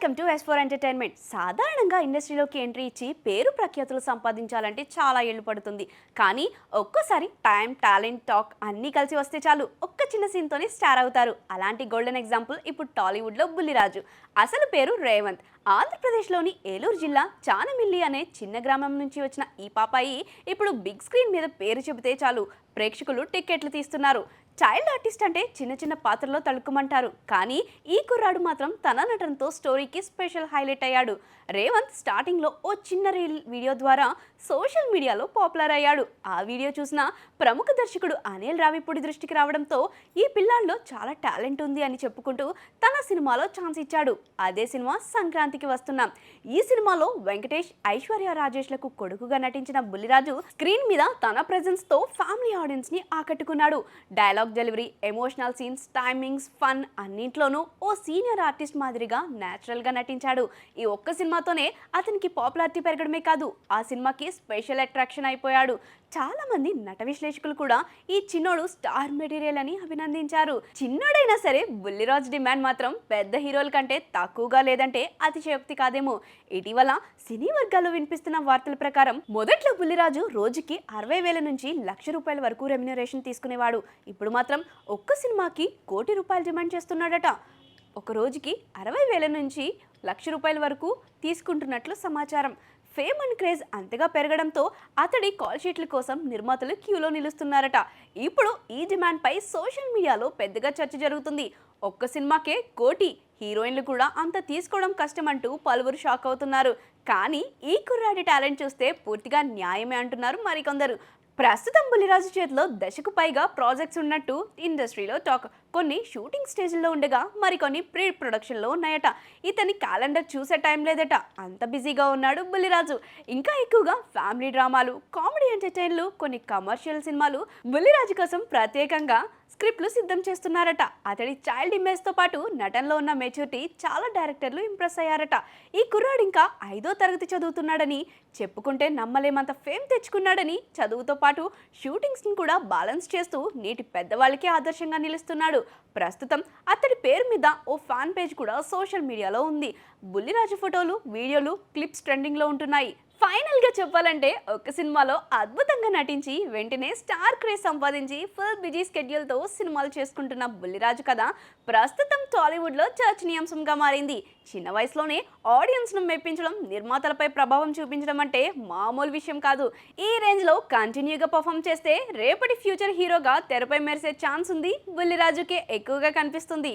Welcome to S4 entertainment. సాధారణంగా ఇండస్ట్రీలోకి entry ఇచ్చి పేరు ప్రఖ్యాతులు సంపాదించాలంటే చాలా ఏళ్ళు పడుతుంది. కానీ ఒక్కోసారి టైం, టాలెంట్, టాక్ అన్నీ కలిసి వస్తే చాలు ఒక్క చిన్న సీన్తోనే స్టార్ అవుతారు. అలాంటి గోల్డెన్ ఎగ్జాంపుల్ ఇప్పుడు టాలీవుడ్లో బుల్లిరాజు. అసలు పేరు రేవంత్. ఆంధ్రప్రదేశ్లోని ఏలూరు జిల్లా చానమిల్లి అనే చిన్న గ్రామం నుంచి వచ్చిన ఈ పాపాయి ఇప్పుడు బిగ్ స్క్రీన్ మీద పేరు చెబితే చాలు ప్రేక్షకులు టిక్కెట్లు తీస్తున్నారు. చైల్డ్ ఆర్టిస్ట్ అంటే చిన్న చిన్న పాత్రలో తడుక్కుమంటారు. కానీ ఈ కుర్రాడు మాత్రం తన నటనతో స్టోరీకి స్పెషల్ హైలైట్ అయ్యాడు. రేవంత్ స్టార్టింగ్లో ఓ చిన్న రీల్ వీడియో ద్వారా సోషల్ మీడియాలో పాపులర్ అయ్యాడు. ఆ వీడియో చూసిన ప్రముఖ దర్శకుడు అనిల్ రావిపూడి దృష్టికి రావడంతో ఈ పిల్లాడిలో చాలా టాలెంట్ ఉంది అని చెప్పుకుంటూ తన సినిమాలో ఛాన్స్ ఇచ్చాడు. అదే సినిమా సంక్రాంతికి వస్తున్నాం. ఈ సినిమాలో వెంకటేష్, ఐశ్వర్య రాజేష్లకు కొడుకుగా నటించిన బుల్లిరాజు స్క్రీన్ మీద తన ప్రెజెన్స్ తో ఫ్యామిలీ ఆడియన్స్ ని ఆకట్టుకున్నాడు. Dialogue delivery, emotional scenes, timings, fun అన్నింట్లోనూ ఓ సీనియర్ ఆర్టిస్ట్ మాదిరిగా న్యాచురల్ గా నటించాడు. ఈ ఒక్క సినిమాతోనే అతనికి పాపులారిటీ పెరగడమే కాదు, ఆ సినిమాకి స్పెషల్ అట్రాక్షన్ అయిపోయాడు. చాలా మంది నట విశ్లేషకులు కూడా ఈ చిన్నోడు స్టార్ మెటీరియల్ అని అభినందించారు. చిన్నోడైనా సరే బుల్లిరాజ్ డిమాండ్ మాత్రం పెద్ద హీరోల కంటే తక్కువగా లేదంటే అతిశయోక్తి కాదేమో. ఇటీవల సినీ వర్గాల్లో వినిపిస్తున్న వార్తల ప్రకారం మొదట్లో బుల్లిరాజు రోజుకి 60,000 నుంచి ₹1,00,000 వరకు రెమ్యునరేషన్ తీసుకునేవాడు. ఇప్పుడు మాత్రం ఒక్క సినిమాకి ₹1,00,00,000 డిమాండ్ చేస్తున్నాడట. ఒక రోజుకి 60,000 నుంచి ₹1,00,000 వరకు తీసుకుంటున్నట్లు సమాచారం. ఫేమ్ అండ్ క్రేజ్ అంతగా పెరగడంతో అతడి కాల్ షీట్ల కోసం నిర్మాతలు క్యూలో నిలుస్తున్నారట. ఇప్పుడు ఈ డిమాండ్ పై సోషల్ మీడియాలో పెద్దగా చర్చ జరుగుతుంది. ఒక్క సినిమాకే 1,00,00,000, హీరోయిన్లు కూడా అంత తీసుకోవడం కష్టమంటూ పలువురు షాక్ అవుతున్నారు. కానీ ఈ కుర్రాడి టాలెంట్ చూస్తే పూర్తిగా న్యాయమే అంటున్నారు మరికొందరు. ప్రస్తుతం బుల్లిరాజు చేతిలో దశకు పైగా ప్రాజెక్ట్స్ ఉన్నట్టు ఇండస్ట్రీలో టాక్. కొన్ని షూటింగ్ స్టేజ్లో ఉండగా మరికొన్ని ప్రీ ప్రొడక్షన్లో ఉన్నాయట. ఇతని క్యాలెండర్ చూసే టైం లేదట, అంత బిజీగా ఉన్నాడు బుల్లిరాజు. ఇంకా ఎక్కువగా ఫ్యామిలీ డ్రామాలు, కామెడీ ఎంటర్టైన్లు, కొన్ని కమర్షియల్ సినిమాలు బుల్లిరాజు కోసం ప్రత్యేకంగా స్క్రిప్ట్లు సిద్ధం చేస్తున్నారట. అతడి చైల్డ్ ఇమేజ్తో పాటు నటనలో ఉన్న మెచ్యూరిటీ చాలా డైరెక్టర్లు ఇంప్రెస్ అయ్యారట. ఈ కుర్రాడు ఇంకా 5వ తరగతి చదువుతున్నాడని, చెప్పుకుంటే నమ్మలేమంత ఫేమ్ తెచ్చుకున్నాడని, చదువుతో పాటు షూటింగ్స్ని కూడా బ్యాలెన్స్ చేస్తూ నేటి పెద్దవాళ్ళకి ఆదర్శంగా నిలుస్తున్నాడు. ప్రస్తుతం అతడి పేరు మీద ఓ ఫ్యాన్ పేజ్ కూడా సోషల్ మీడియాలో ఉంది. బుల్లిరాజు ఫోటోలు, వీడియోలు, క్లిప్స్ ట్రెండింగ్లో ఉంటున్నాయి. ఫైనల్గా చెప్పాలంటే ఒక సినిమాలో అద్భుతంగా నటించి వెంటనే స్టార్ క్రేజ్ సంపాదించి ఫుల్ బిజీ స్కెడ్యూల్తో సినిమాలు చేసుకుంటున్న బుల్లిరాజు కథ ప్రస్తుతం టాలీవుడ్లో చర్చనీయాంశంగా మారింది. చిన్న వయసులోనే ఆడియన్స్ను మెప్పించడం, నిర్మాతలపై ప్రభావం చూపించడం అంటే మామూలు విషయం కాదు. ఈ రేంజ్లో కంటిన్యూగా పర్ఫామ్ చేస్తే రేపటి ఫ్యూచర్ హీరోగా తెరపై మెరిసే ఛాన్స్ ఉంది బుల్లిరాజుకే ఎక్కువగా కనిపిస్తుంది.